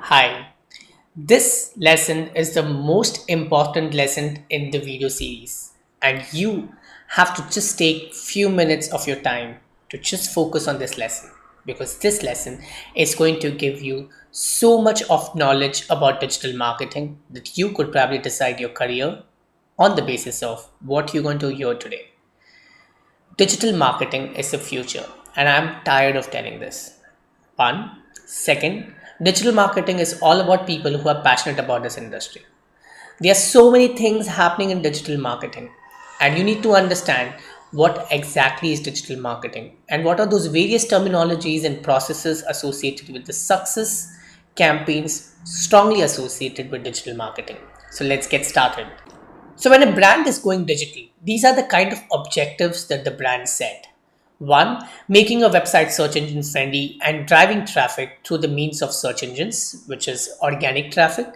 Hi, this lesson is the most important lesson in the video series, and you have to just take few minutes of your time to just focus on this lesson because this lesson is going to give you so much of knowledge about digital marketing that you could probably decide your career on the basis of what you're going to hear today. Digital marketing is the future, and I'm tired of telling this. One. Second, digital marketing is all about people who are passionate about this industry. There are so many things happening in digital marketing, and you need to understand what exactly is digital marketing and what are those various terminologies and processes associated with the success campaigns strongly associated with digital marketing. So let's get started. So, when a brand is going digital, these are the kind of objectives that the brand set. One, making a website search engine friendly and driving traffic through the means of search engines, which is organic traffic,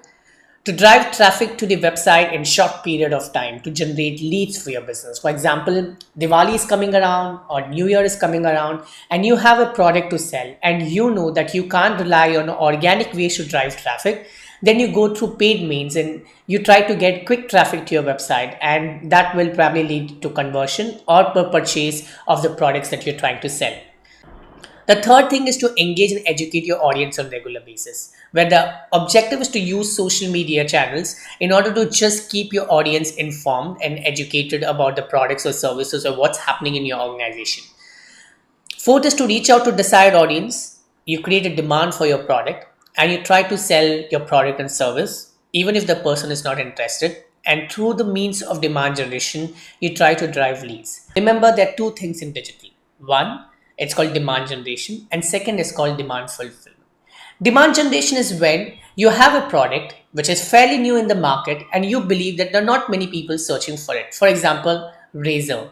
to drive traffic to the website in short period of time to generate leads for your business. For example, Diwali is coming around or New Year is coming around and you have a product to sell and you know that you can't rely on organic ways to drive traffic. Then you go through paid means and you try to get quick traffic to your website, and that will probably lead to conversion or per purchase of the products that you're trying to sell. The third thing is to engage and educate your audience on regular basis, where the objective is to use social media channels in order to just keep your audience informed and educated about the products or services or what's happening in your organization. Fourth is to reach out to desired audience. You create a demand for your product and you try to sell your product and service, even if the person is not interested. And through the means of demand generation, you try to drive leads. Remember, there are two things in digital. One, it's called demand generation, and second is called demand fulfillment. Demand generation is when you have a product which is fairly new in the market and you believe that there are not many people searching for it. For example, razor.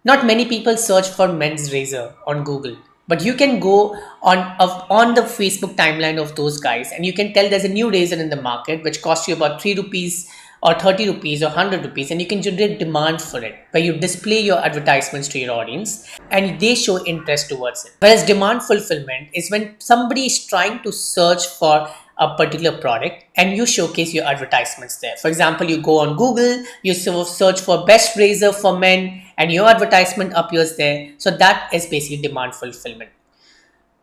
Not many people search for men's razor on Google, but you can go on the Facebook timeline of those guys and you can tell there's a new razor in the market which costs you about 3 rupees or 30 rupees or 100 rupees, and you can generate demand for it where you display your advertisements to your audience and they show interest towards it. Whereas demand fulfillment is when somebody is trying to search for a particular product and you showcase your advertisements there. For example, you go on Google, you search for best razor for men and your advertisement appears there. So that is basically demand fulfillment.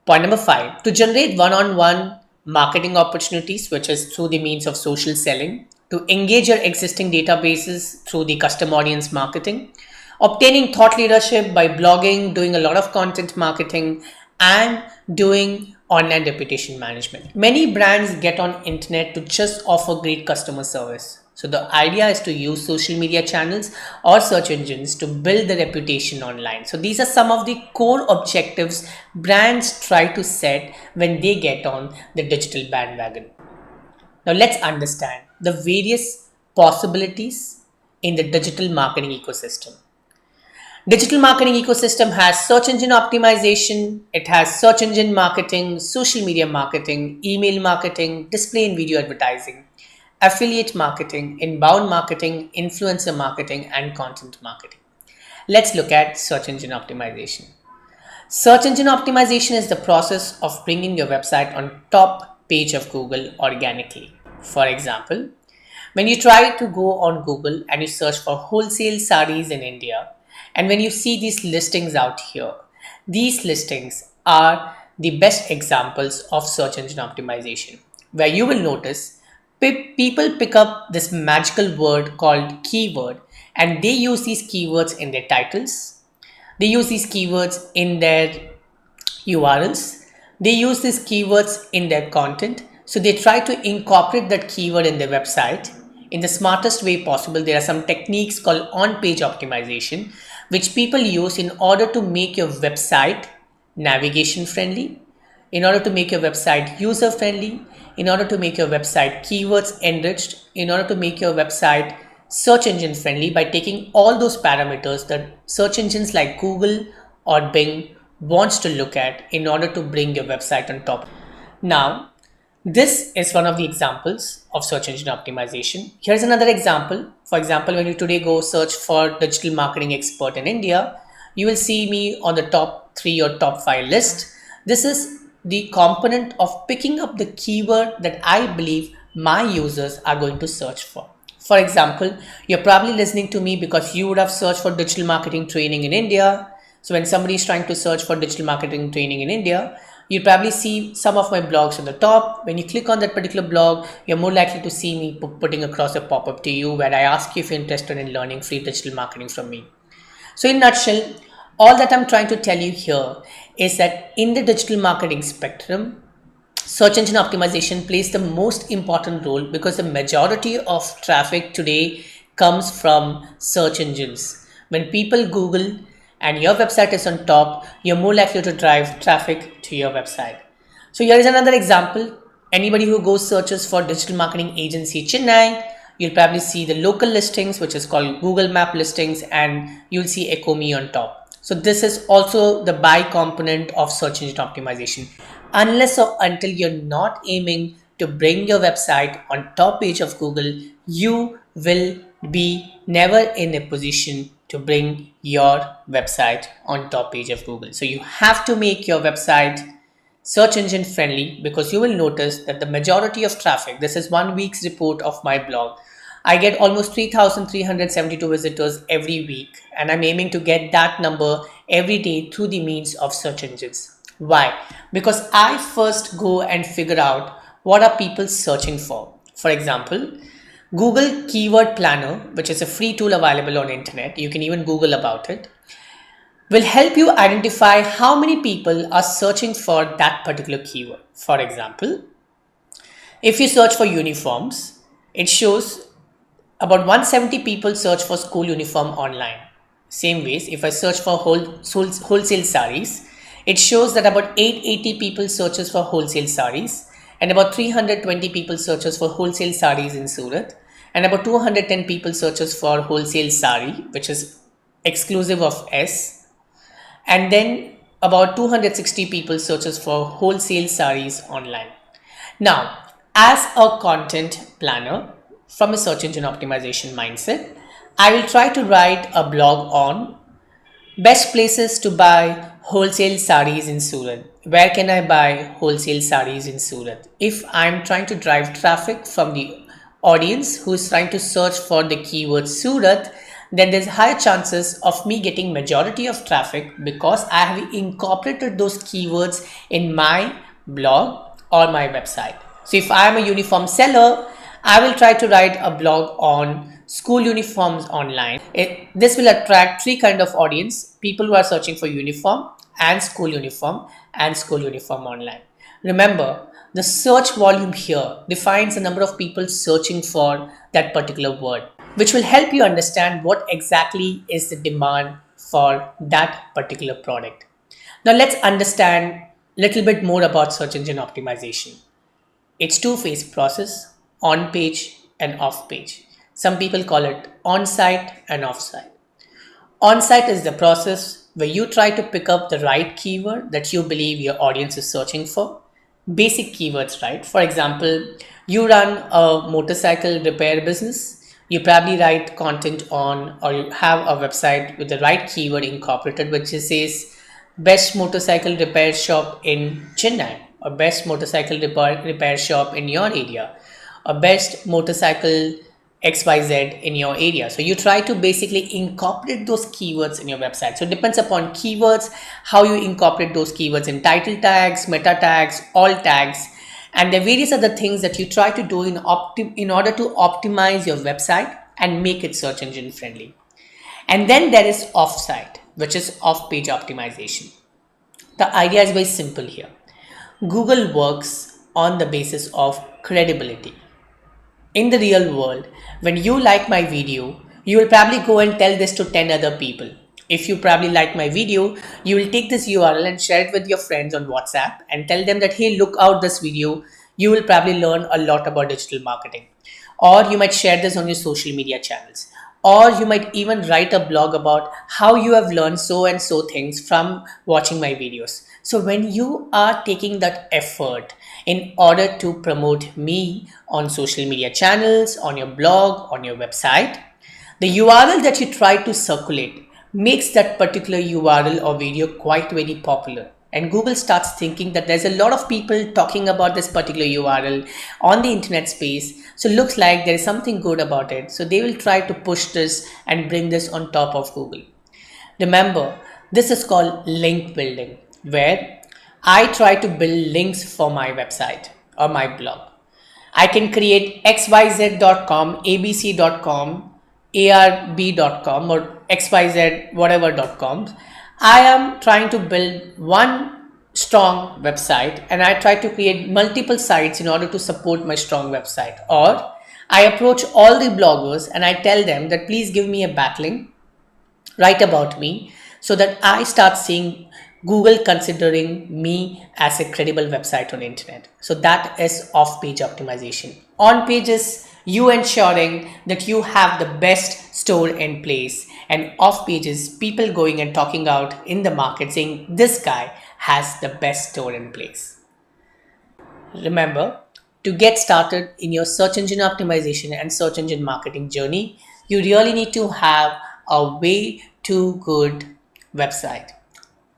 Point number five, to generate one-on-one marketing opportunities, which is through the means of social selling, to engage your existing databases through the custom audience marketing, obtaining thought leadership by blogging, doing a lot of content marketing, and doing online reputation management. Many brands get on internet to just offer great customer service. So the idea is to use social media channels or search engines to build the reputation online. So these are some of the core objectives brands try to set when they get on the digital bandwagon. Now let's understand the various possibilities in the digital marketing ecosystem. Digital marketing ecosystem has search engine optimization, it has search engine marketing, social media marketing, email marketing, display and video advertising, affiliate marketing, inbound marketing, influencer marketing, and content marketing. Let's look at search engine optimization. Search engine optimization is the process of bringing your website on top page of Google organically. For example, when you try to go on Google and you search for wholesale sarees in India, and when you see these listings out here, these listings are the best examples of search engine optimization, where you will notice people pick up this magical word called keyword and they use these keywords in their titles, they use these keywords in their URLs, they use these keywords in their content. So they try to incorporate that keyword in their website in the smartest way possible. There are some techniques called on-page optimization, which people use in order to make your website navigation friendly, in order to make your website user friendly, in order to make your website keywords enriched, in order to make your website search engine friendly by taking all those parameters that search engines like Google or Bing wants to look at in order to bring your website on top. Now, this is one of the examples of search engine optimization. Here's another example. For example, when you today go search for digital marketing expert in India, you will see me on the top 3 or top 5 list. This is the component of picking up the keyword that I believe my users are going to search for. For example, you're probably listening to me because you would have searched for digital marketing training in India. So when somebody is trying to search for digital marketing training in India, you probably see some of my blogs on the top. When you click on that particular blog, you're more likely to see me putting across a pop-up to you where I ask you if you're interested in learning free digital marketing from me. So in a nutshell, all that I'm trying to tell you here is that in the digital marketing spectrum, search engine optimization plays the most important role because the majority of traffic today comes from search engines. When people Google and your website is on top, you're more likely to drive traffic to your website. So here is another example. Anybody who goes searches for digital marketing agency Chennai, you'll probably see the local listings, which is called Google Map listings, and you'll see Ecomi on top. So this is also the buy component of search engine optimization. Unless or until you're not aiming to bring your website on top page of Google, you will be never in a position to bring your website on top page of Google. So you have to make your website search engine friendly, because you will notice that the majority of traffic, this is 1 week's report of my blog, I get almost 3,372 visitors every week, and I'm aiming to get that number every day through the means of search engines. Why? Because I first go and figure out what are people searching for. For example, Google Keyword Planner, which is a free tool available on internet, you can even Google about it, will help you identify how many people are searching for that particular keyword. For example, if you search for uniforms, it shows about 170 people search for school uniform online. Same ways, if I search for wholesale saris, it shows that about 880 people searches for wholesale saris, and about 320 people searches for wholesale saris in Surat, and about 210 people searches for wholesale sari, which is exclusive of S, and then about 260 people searches for wholesale saris online. Now, as a content planner from a search engine optimization mindset, I will try to write a blog on best places to buy wholesale saris in Surat. Where can I buy wholesale saris in Surat? If I'm trying to drive traffic from the audience who is trying to search for the keyword Surat, then there's higher chances of me getting majority of traffic because I have incorporated those keywords in my blog or my website. So if I am a uniform seller, I will try to write a blog on school uniforms online. This will attract three kind of audience: people who are searching for uniform and school uniform online. Remember, the search volume here defines the number of people searching for that particular word, which will help you understand what exactly is the demand for that particular product. Now let's understand a little bit more about search engine optimization. It's two-phase process, on page and off page. Some people call it on-site and off-site. On-site is the process where you try to pick up the right keyword that you believe your audience is searching for. Basic keywords, right? For example, you run a motorcycle repair business. You probably write content on, or you have a website with the right keyword incorporated, which says best motorcycle repair shop in Chennai, or best motorcycle repair shop in your area, or best motorcycle XYZ in your area. So you try to basically incorporate those keywords in your website. So it depends upon keywords, how you incorporate those keywords in title tags, meta tags, alt tags, and there are various other things that you try to do in order to optimize your website and make it search engine friendly. And then there is off-site, which is off-page optimization. The idea is very simple here. Google works on the basis of credibility. In the real world, when you like my video, you will probably go and tell this to 10 other people. If you probably like my video, you will take this URL and share it with your friends on WhatsApp and tell them that, hey, look out this video. You will probably learn a lot about digital marketing. Or you might share this on your social media channels. Or you might even write a blog about how you have learned so and so things from watching my videos. So when you are taking that effort in order to promote me on social media channels, on your blog, on your website, the URL that you try to circulate makes that particular URL or video quite very popular. and Google starts thinking that there's a lot of people talking about this particular URL on the internet space, so looks like there is something good about it, so they will try to push this and bring this on top of Google. Remember, this is called link building, where I try to build links for my website or my blog. I can create xyz.com, abc.com, arb.com, or xyz whatever.com. I am trying to build one strong website, and I try to create multiple sites in order to support my strong website. Or I approach all the bloggers and I tell them that please give me a backlink, write about me, so that I start seeing Google considering me as a credible website on the internet. So that is off page optimization. On pages, you ensuring that you have the best store in place, and off pages, people going and talking out in the market saying this guy has the best store in place. Remember, to get started in your search engine optimization and search engine marketing journey, you really need to have a way too good website.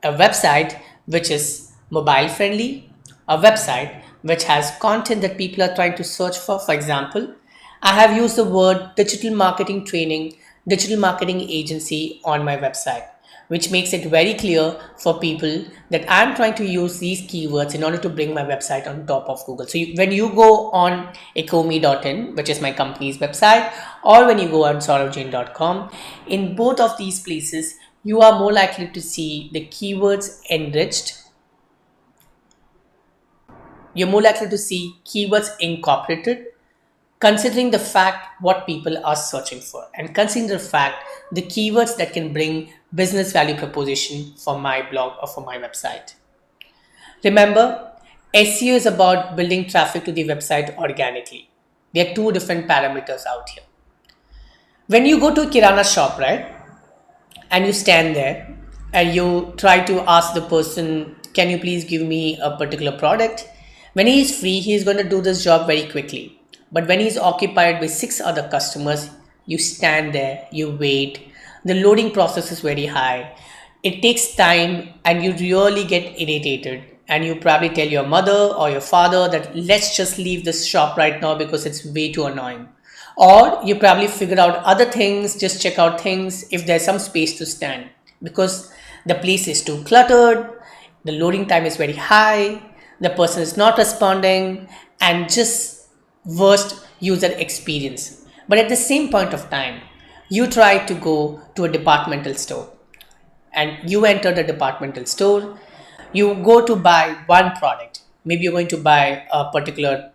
A website which is mobile friendly, a website which has content that people are trying to search for. For example, I have used the word digital marketing training, digital marketing agency on my website, which makes it very clear for people that I'm trying to use these keywords in order to bring my website on top of Google. So when you go on ecomi.in, which is my company's website, or when you go on sauravjain.com, in both of these places, you are more likely to see the keywords enriched. You're more likely to see keywords incorporated, considering the fact what people are searching for, and considering the fact the keywords that can bring business value proposition for my blog or for my website. Remember, SEO is about building traffic to the website organically. There are two different parameters out here. When you go to a Kirana shop, right, and you stand there and you try to ask the person, can you please give me a particular product? When he is free, he is going to do this job very quickly. But when he's occupied with 6 other customers, you stand there, you wait. The loading process is very high. It takes time and you really get irritated. And you probably tell your mother or your father that let's just leave this shop right now because it's way too annoying. Or you probably figure out other things, just check out things if there's some space to stand, because the place is too cluttered, the loading time is very high, the person is not responding, and just worst user experience. But at the same point of time, you try to go to a departmental store and you enter the departmental store, you go to buy one product. Maybe you're going to buy a particular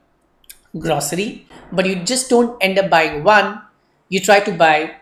grocery, but you just don't end up buying one. You try to buy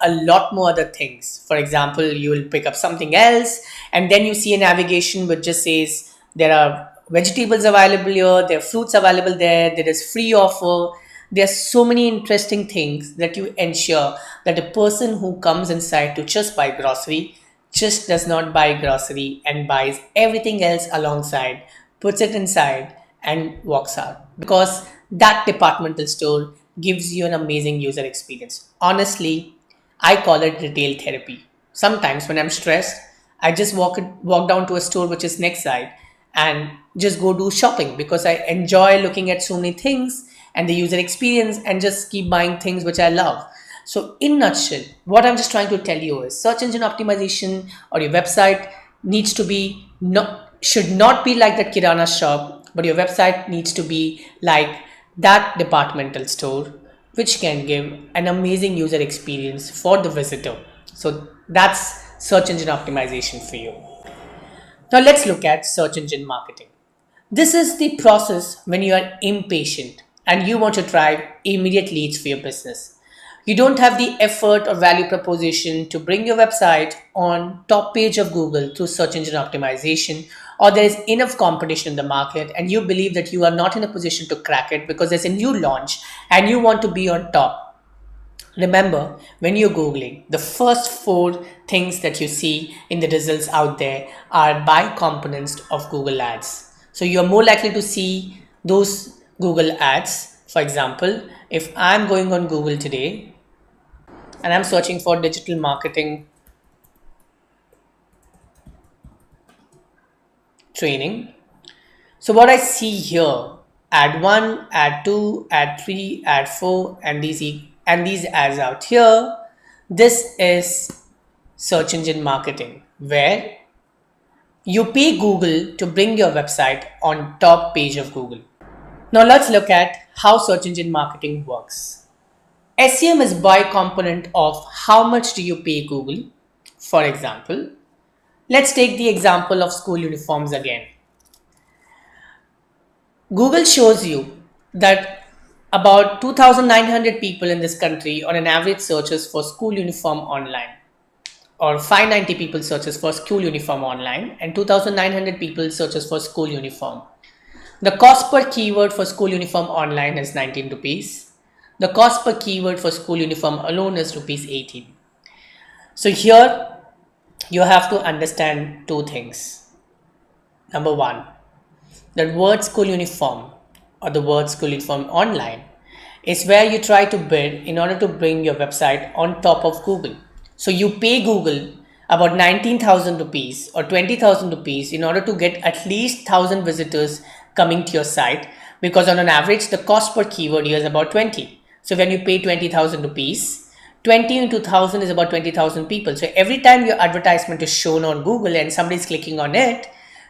a lot more other things. For example, you will pick up something else, and then you see a navigation which just says there are vegetables available here, there are fruits available there, there is free offer. There are so many interesting things that you ensure that a person who comes inside to just buy grocery just does not buy grocery and buys everything else alongside, puts it inside and walks out, because that departmental store gives you an amazing user experience. Honestly, I call it retail therapy. Sometimes when I'm stressed, I just walk down to a store which is next side and just go do shopping, because I enjoy looking at so many things and the user experience and just keep buying things which I love. So in nutshell, what I'm just trying to tell you is search engine optimization or your website needs to be should not be like that Kirana shop, but your website needs to be like that departmental store, which can give an amazing user experience for the visitor. So that's search engine optimization for you. Now let's look at search engine marketing. This is the process when you are impatient and you want to drive immediate leads for your business. You don't have the effort or value proposition to bring your website on top page of Google through search engine optimization, or there is enough competition in the market and you believe that you are not in a position to crack it because there's a new launch and you want to be on top. Remember, when you're Googling, the first 4 things that you see in the results out there are buy components of Google Ads. So you're more likely to see those Google Ads. For example, if I'm going on Google today and I'm searching for digital marketing training. So what I see here, add 1, add 2, add 3, add 4, and these adds out here. This is search engine marketing, where you pay Google to bring your website on top page of Google. Now let's look at how search engine marketing works. SEM is by component of how much do you pay Google. For example, let's take the example of school uniforms again. Google shows you that about 2,900 people in this country on an average searches for school uniform online, or 590 people searches for school uniform online, and 2,900 people searches for school uniform. The cost per keyword for school uniform online is 19 rupees. The cost per keyword for school uniform alone is rupees 18. So here you have to understand two things. Number one, the word school uniform or the word school uniform online is where you try to bid in order to bring your website on top of Google. So you pay Google about 19,000 rupees or 20,000 rupees in order to get at least 1,000 visitors coming to your site, because on an average the cost per keyword here is about 20. So when you pay 20,000 rupees, 20 into 1,000 is about 20,000 people. So every time your advertisement is shown on Google and somebody's clicking on it,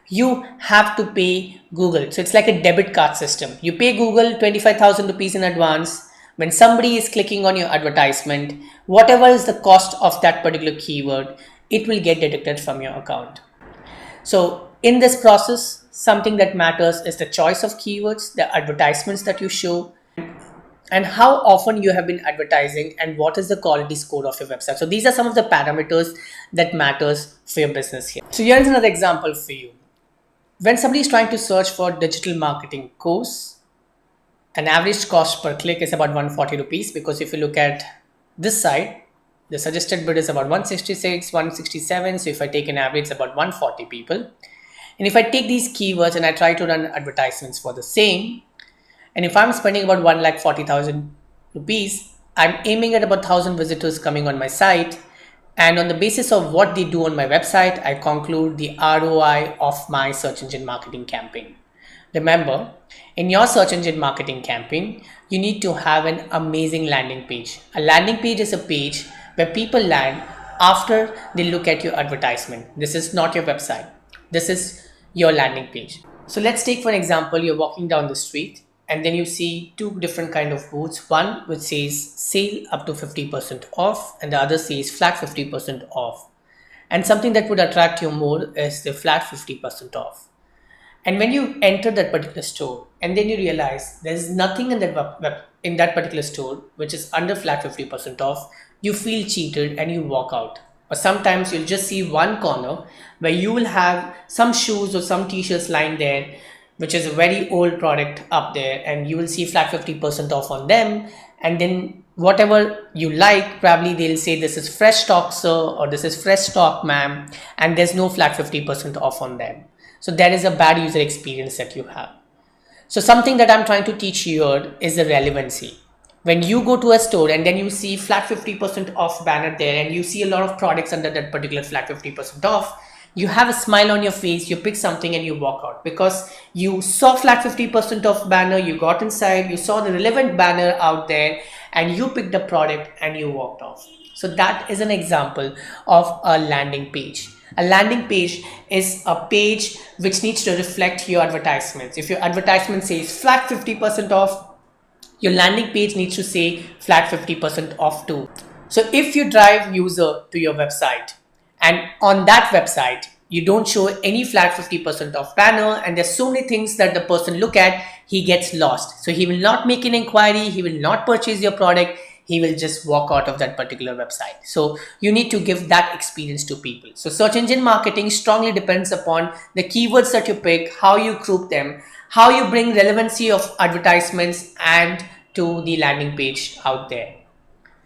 you have to pay Google. So it's like a debit card system. You pay Google 25,000 rupees in advance. When somebody is clicking on your advertisement, whatever is the cost of that particular keyword, it will get deducted from your account. So in this process, something that matters is the choice of keywords, the advertisements that you show, and how often you have been advertising, and what is the quality score of your website. So these are some of the parameters that matters for your business here. So here is another example for you. When somebody is trying to search for digital marketing course, an average cost per click is about 140 rupees, because if you look at this side, the suggested bid is about 166, 167. So if I take an average, about 140 people. And if I take these keywords and I try to run advertisements for the same, and if I'm spending about 1,40,000 rupees, I'm aiming at about 1,000 visitors coming on my site. And on the basis of what they do on my website, I conclude the ROI of my search engine marketing campaign. Remember, in your search engine marketing campaign, you need to have an amazing landing page. A landing page is a page where people land after they look at your advertisement. This is not your website. This is your landing page. So let's take for an example, you're walking down the street and then you see two different kind of booths. One which says sale up to 50% off, and the other says flat 50% off. And something that would attract you more is the flat 50% off. And when you enter that particular store and then you realize there's nothing in that particular store which is under flat 50% off, you feel cheated and you walk out. Or sometimes you'll just see one corner where you will have some shoes or some t-shirts lying there, which is a very old product up there, and you will see flat 50% off on them. And then whatever you like, probably they'll say this is fresh stock, sir, or this is fresh stock, ma'am, and there's no flat 50% off on them. So there is a bad user experience that you have. So something that I'm trying to teach you here is the relevancy. When you go to a store and then you see flat 50% off banner there, and you see a lot of products under that particular flat 50% off, you have a smile on your face, you pick something and you walk out, because you saw flat 50% off banner, you got inside, you saw the relevant banner out there, and you picked the product and you walked off. So that is an example of a landing page. A landing page is a page which needs to reflect your advertisements. If your advertisement says flat 50% off, your landing page needs to say flat 50% off too. So if you drive user to your website, and on that website you don't show any flat 50% off banner, and there's so many things that the person look at, he gets lost. So he will not make an inquiry, he will not purchase your product, he will just walk out of that particular website. So you need to give that experience to people. So search engine marketing strongly depends upon the keywords that you pick, how you group them, how you bring relevancy of advertisements and to the landing page out there.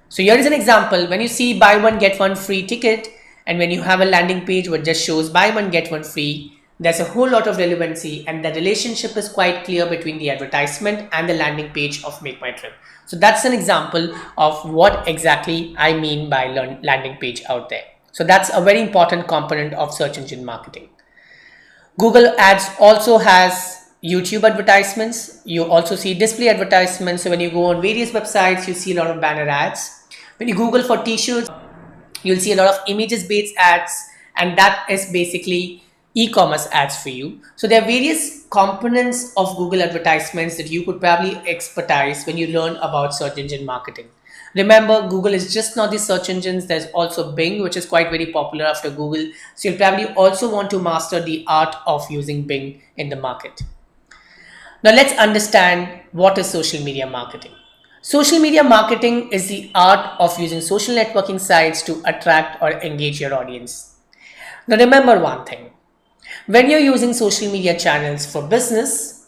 So here is an example. When you see buy one get one free ticket, and when you have a landing page which just shows buy one get one free, there's a whole lot of relevancy, and the relationship is quite clear between the advertisement and the landing page of Make My Trip. So that's an example of what exactly I mean by landing page out there. So that's a very important component of search engine marketing. Google Ads also has YouTube advertisements. You also see display advertisements. So when you go on various websites, you see a lot of banner ads. When you Google for t-shirts, you'll see a lot of images based ads, and that is basically e-commerce ads for you. So there are various components of Google advertisements that you could probably expertise when you learn about search engine marketing. Remember, Google is just not the search engines. There's also Bing, which is quite very popular after Google. So you'll probably also want to master the art of using Bing in the market. Now let's understand what is social media marketing. Social media marketing is the art of using social networking sites to attract or engage your audience. Now remember one thing. When you're using social media channels for business,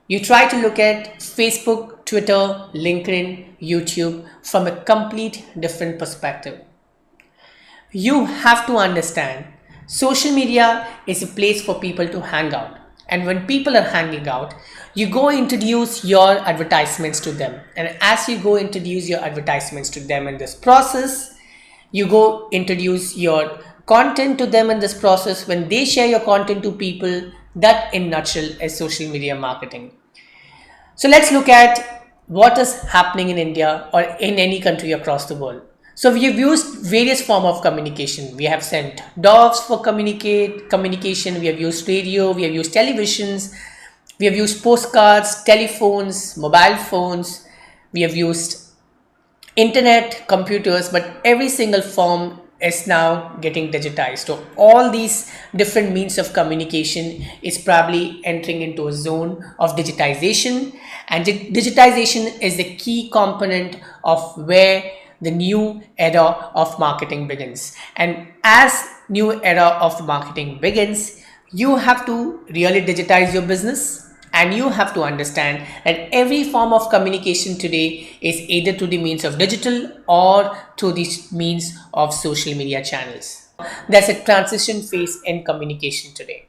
you try to look at Facebook, Twitter, LinkedIn, YouTube from a complete different perspective. You have to understand social media is a place for people to hang out. And when people are hanging out, you go introduce your advertisements to them. And as you go introduce your advertisements to them in this process, you go introduce your content to them in this process. When they share your content to people, that in nutshell is social media marketing. So let's look at what is happening in India or in any country across the world. So we have used various form of communication. We have sent dogs for communication. We have used radio. We have used televisions. We have used postcards, telephones, mobile phones. We have used internet, computers, but every single form is now getting digitized. So all these different means of communication is probably entering into a zone of digitization, and digitization is the key component of where the new era of marketing begins. And as new era of marketing begins, you have to really digitize your business, and you have to understand that every form of communication today is either through the means of digital or through the means of social media channels. There's a transition phase in communication today.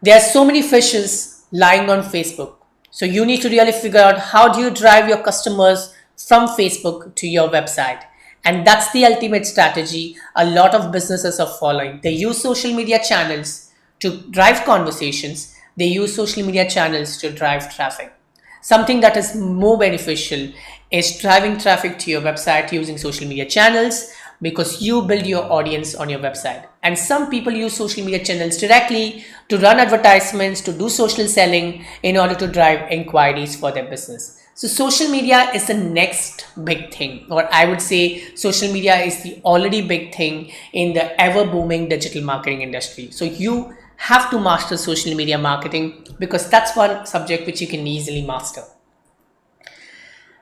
There are so many fishes lying on Facebook. So you need to really figure out how do you drive your customers from Facebook to your website. And that's the ultimate strategy a lot of businesses are following. They use social media channels to drive conversations. They use social media channels to drive traffic. Something that is more beneficial is driving traffic to your website using social media channels, because you build your audience on your website. And some people use social media channels directly to run advertisements, to do social selling in order to drive inquiries for their business. So social media is the next big thing, or I would say social media is the already big thing in the ever booming digital marketing industry. So you have to master social media marketing, because that's one subject which you can easily master.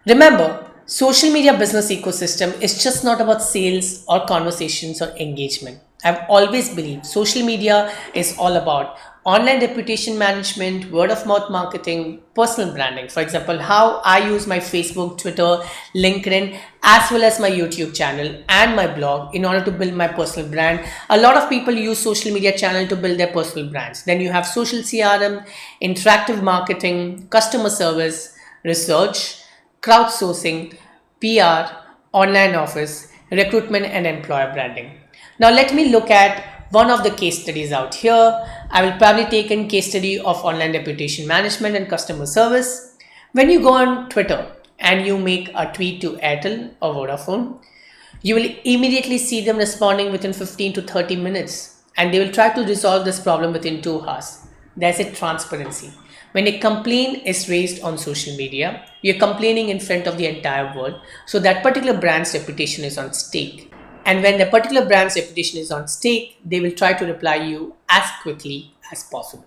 Remember, social media business ecosystem is just not about sales or conversations or engagement. I've always believed social media is all about online reputation management, word of mouth marketing, personal branding. For example, how I use my Facebook, Twitter, LinkedIn, as well as my YouTube channel and my blog in order to build my personal brand. A lot of people use social media channel to build their personal brands. Then you have social CRM, interactive marketing, customer service, research, crowdsourcing, PR, online office, recruitment, and employer branding. Now let me look at one of the case studies out here. I will probably take in case study of online reputation management and customer service. When you go on Twitter and you make a tweet to Airtel or Vodafone, you will immediately see them responding within 15 to 30 minutes, and they will try to resolve this problem within 2 hours. There's a transparency. When a complaint is raised on social media, you're complaining in front of the entire world. So that particular brand's reputation is on stake. And when the particular brand's reputation is on stake, they will try to reply you as quickly as possible.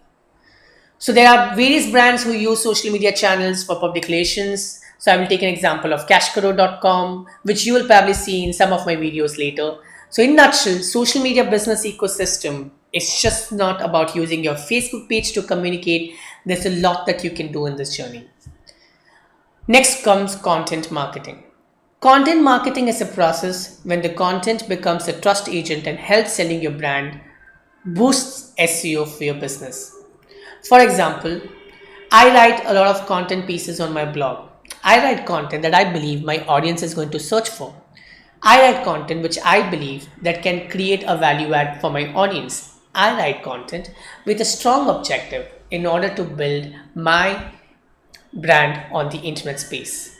So there are various brands who use social media channels for public relations. So I will take an example of cashkaro.com, which you will probably see in some of my videos later. So in a nutshell, social media business ecosystem is just not about using your Facebook page to communicate. There's a lot that you can do in this journey. Next comes content marketing. Content marketing is a process when the content becomes a trust agent and helps selling your brand, boosts SEO for your business. For example, I write a lot of content pieces on my blog. I write content that I believe my audience is going to search for. I write content which I believe that can create a value add for my audience. I write content with a strong objective in order to build my brand on the internet space.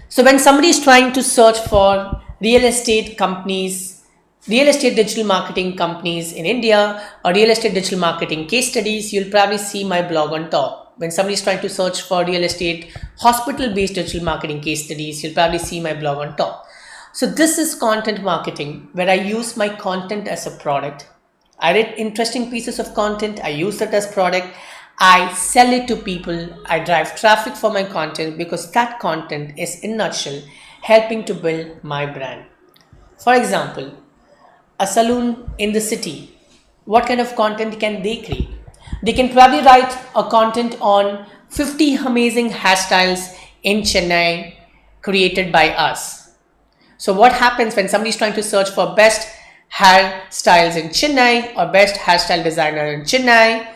So when somebody is trying to search for real estate companies, real estate digital marketing companies in India, or real estate digital marketing case studies, you'll probably see my blog on top. When somebody is trying to search for real estate hospital based digital marketing case studies, you'll probably see my blog on top. So this is content marketing where I use my content as a product. I read interesting pieces of content, I use it as product, I sell it to people, I drive traffic for my content because that content is in a nutshell helping to build my brand. For example, a salon in the city, what kind of content can they create? They can probably write a content on 50 amazing hairstyles in Chennai created by us. So what happens when somebody is trying to search for best hairstyles in Chennai or best hairstyle designer in Chennai,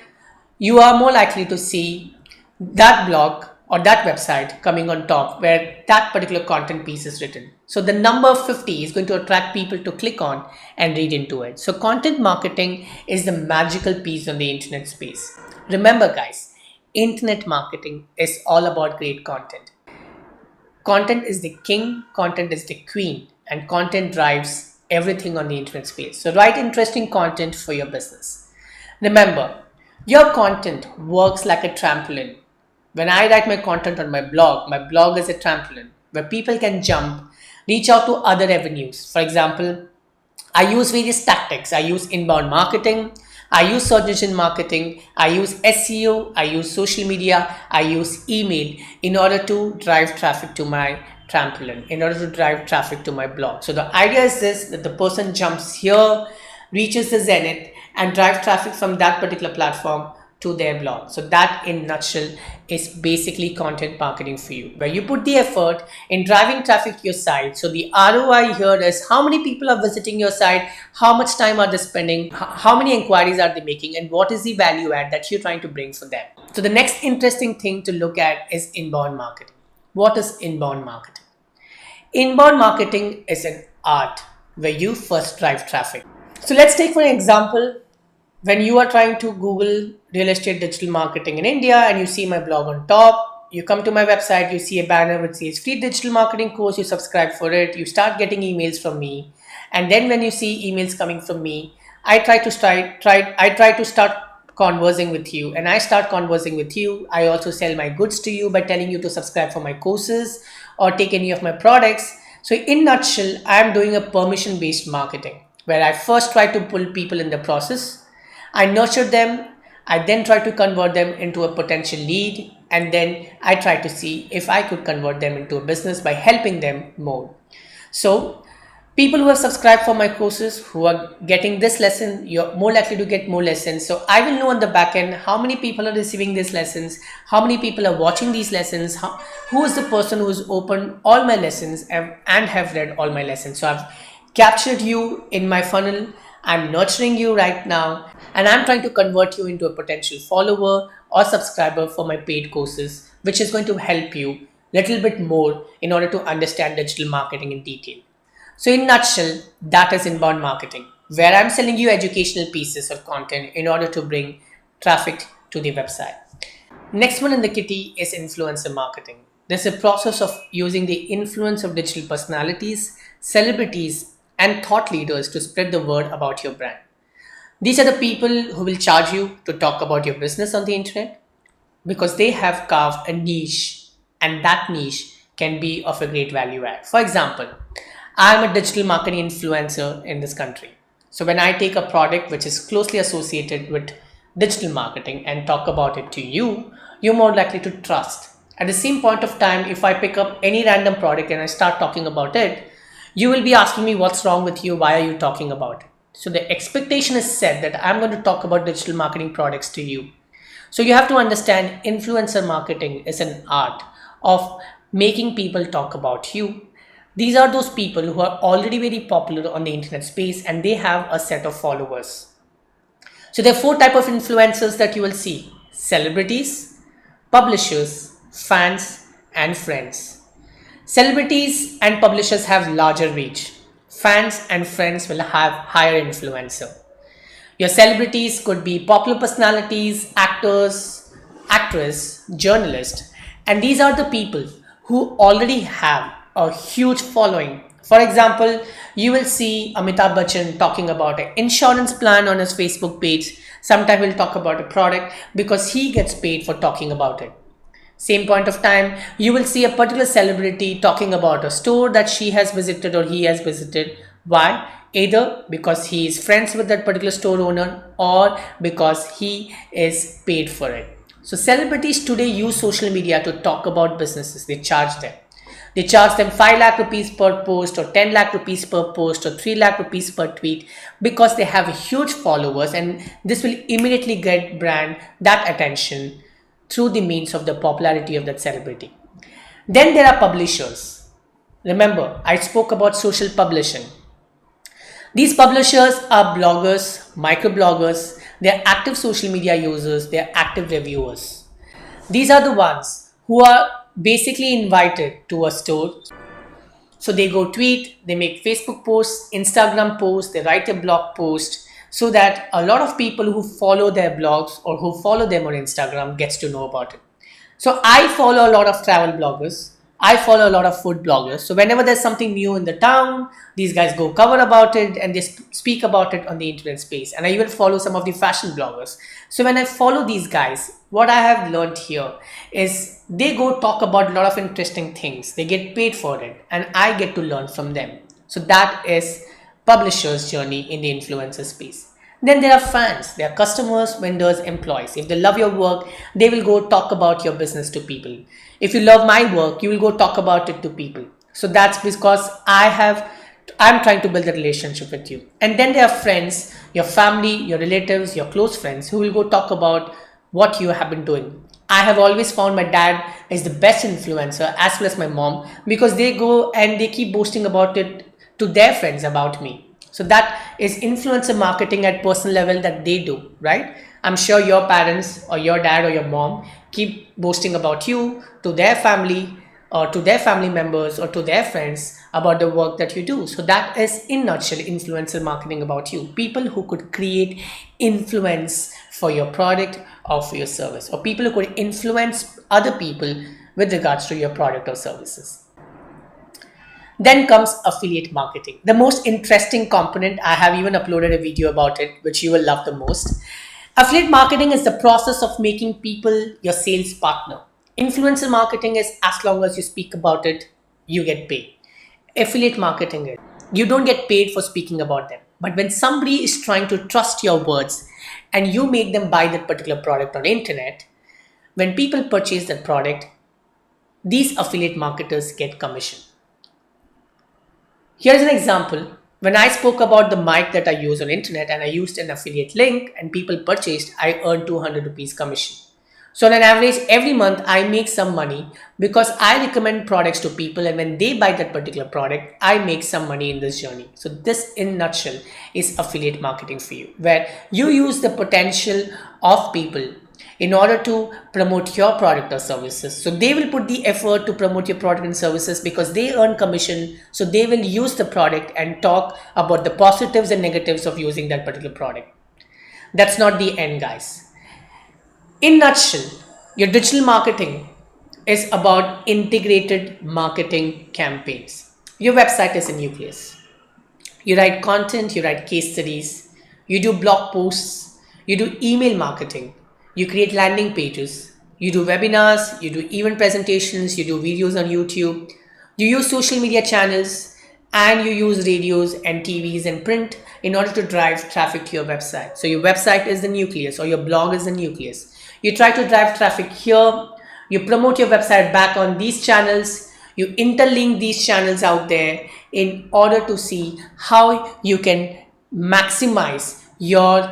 you are more likely to see that blog or that website coming on top where that particular content piece is written. So the number 50 is going to attract people to click on and read into it. So content marketing is the magical piece on the internet space. Remember guys, internet marketing is all about great content. Content is the king, content is the queen, and content drives everything on the internet space. So write interesting content for your business. Remember, your content works like a trampoline. When I write my content on my blog is a trampoline where people can jump, reach out to other avenues. For example, I use various tactics. I use inbound marketing, I use search engine marketing, I use SEO, I use social media, I use email in order to drive traffic to my trampoline, in order to drive traffic to my blog. So the idea is this, that the person jumps here, reaches the zenith and drive traffic from that particular platform to their blog. So that in nutshell is basically content marketing for you, where you put the effort in driving traffic to your site. So the ROI here is how many people are visiting your site, how much time are they spending, how many inquiries are they making, and what is the value add that you're trying to bring for them. So the next interesting thing to look at is inbound marketing. What is inbound marketing? Inbound marketing is an art where you first drive traffic. So let's take for an example, when you are trying to Google real estate digital marketing in India and you see my blog on top, you come to my website, you see a banner which says free digital marketing course, you subscribe for it, you start getting emails from me. And then when you see emails coming from me, I try to start conversing with you, and I start conversing with you. I also sell my goods to you by telling you to subscribe for my courses or take any of my products. So in nutshell, I'm doing a permission based marketing where I first try to pull people in the process. I nurture them, I then try to convert them into a potential lead, and then I try to see if I could convert them into a business by helping them more. So people who have subscribed for my courses, who are getting this lesson, you're more likely to get more lessons. So I will know on the back end how many people are receiving these lessons, how many people are watching these lessons, who is the person who has opened all my lessons and have read all my lessons. So I've captured you in my funnel, I'm nurturing you right now, and I'm trying to convert you into a potential follower or subscriber for my paid courses, which is going to help you a little bit more in order to understand digital marketing in detail. So in a nutshell, that is inbound marketing, where I'm selling you educational pieces of content in order to bring traffic to the website. Next one in the kitty is influencer marketing. This is a process of using the influence of digital personalities, celebrities, and thought leaders to spread the word about your brand. These are the people who will charge you to talk about your business on the internet because they have carved a niche, and that niche can be of a great value add. For example, I'm a digital marketing influencer in this country. So when I take a product which is closely associated with digital marketing and talk about it to you, you're more likely to trust. At the same point of time, if I pick up any random product and I start talking about it, you will be asking me what's wrong with you, why are you talking about it? So the expectation is set that I'm going to talk about digital marketing products to you. So you have to understand influencer marketing is an art of making people talk about you. These are those people who are already very popular on the internet space and they have a set of followers. So there are 4 types of influencers that you will see: celebrities, publishers, fans, and friends. Celebrities and publishers have larger reach. Fans and friends will have higher influencer. Your celebrities could be popular personalities, actors, actress, journalist, and these are the people who already have a huge following. For example, you will see Amitabh Bachchan talking about an insurance plan on his Facebook page. Sometimes he'll talk about a product because he gets paid for talking about it. Same point of time, you will see a particular celebrity talking about a store that she has visited or he has visited. Why? Either because he is friends with that particular store owner or because he is paid for it. So celebrities today use social media to talk about businesses. They charge them. They charge them 5 lakh rupees per post or 10 lakh rupees per post or 3 lakh rupees per tweet because they have huge followers, and this will immediately get brand that attention through the means of the popularity of that celebrity. Then there are publishers. Remember, I spoke about social publishing. These publishers are bloggers, microbloggers, they are active social media users, they are active reviewers. These are the ones who are basically invited to a store. So they go tweet, they make Facebook posts, Instagram posts, they write a blog post so that a lot of people who follow their blogs or who follow them on Instagram gets to know about it. So I follow a lot of travel bloggers. I follow a lot of food bloggers. So whenever there's something new in the town, these guys go cover about it and they speak about it on the internet space. And I even follow some of the fashion bloggers. So when I follow these guys, what I have learned here is they go talk about a lot of interesting things. They get paid for it and I get to learn from them. So that is publisher's journey in the influencer space. Then there are fans, there are customers, vendors, employees. If they love your work, they will go talk about your business to people. If you love my work, you will go talk about it to people. So that's because I'm trying to build a relationship with you. And then there are friends, your family, your relatives, your close friends who will go talk about what you have been doing. I have always found my dad is the best influencer as well as my mom because they go and they keep boasting about it to their friends about me. So that is influencer marketing at personal level that they do, right? I'm sure your parents or your dad or your mom keep boasting about you to their family or to their family members or to their friends about the work that you do. So that is in nutshell influencer marketing about you. People who could create influence for your product or for your service, or people who could influence other people with regards to your product or services. Then comes affiliate marketing, the most interesting component. I have even uploaded a video about it, which you will love the most. Affiliate marketing is the process of making people your sales partner. Influencer marketing is as long as you speak about it, you get paid. Affiliate marketing is you don't get paid for speaking about them. But when somebody is trying to trust your words and you make them buy that particular product on the internet, when people purchase that product, these affiliate marketers get commission. Here's an example. When I spoke about the mic that I use on internet and I used an affiliate link and people purchased, I earned 200 rupees commission. So on an average, every month I make some money because I recommend products to people, and when they buy that particular product, I make some money in this journey. So this in a nutshell is affiliate marketing for you, where you use the potential of people in order to promote your product or services. So they will put the effort to promote your product and services because they earn commission. So they will use the product and talk about the positives and negatives of using that particular product. That's not the end, guys. In nutshell, your digital marketing is about integrated marketing campaigns. Your website is a nucleus. You write content, you write case studies, you do blog posts, you do email marketing, you create landing pages, you do webinars, you do event presentations, you do videos on YouTube, you use social media channels, and you use radios and TVs and print in order to drive traffic to your website. So your website is the nucleus, or your blog is the nucleus. You try to drive traffic here, you promote your website back on these channels, you interlink these channels out there in order to see how you can maximize your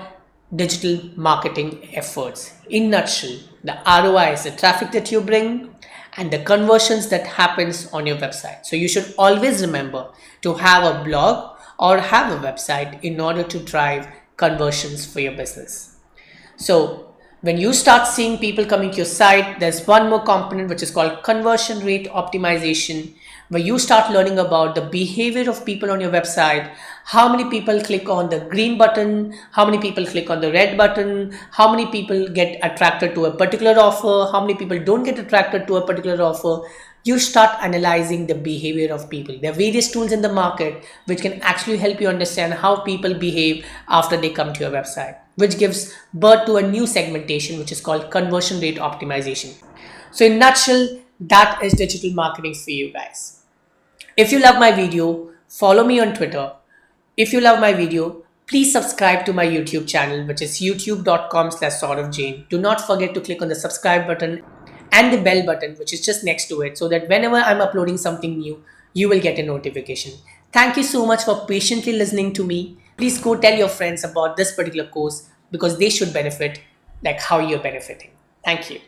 digital marketing efforts. In nutshell, the ROI is the traffic that you bring and the conversions that happens on your website. So you should always remember to have a blog or have a website in order to drive conversions for your business. So When you start seeing people coming to your site, there's one more component which is called conversion rate optimization, where you start learning about the behavior of people on your website, how many people click on the green button, how many people click on the red button, how many people get attracted to a particular offer, how many people don't get attracted to a particular offer. You start analyzing the behavior of people. There are various tools in the market which can actually help you understand how people behave after they come to your website, which gives birth to a new segmentation which is called conversion rate optimization. So in a nutshell, that is digital marketing for you guys. If you love my video, follow me on Twitter. If you love my video, please subscribe to my YouTube channel, which is youtube.com/SauravJain. Do not forget to click on the subscribe button and the bell button, which is just next to it, so that whenever I'm uploading something new, you will get a notification. Thank you so much for patiently listening to me. Please go tell your friends about this particular course because they should benefit like how you're benefiting. Thank you.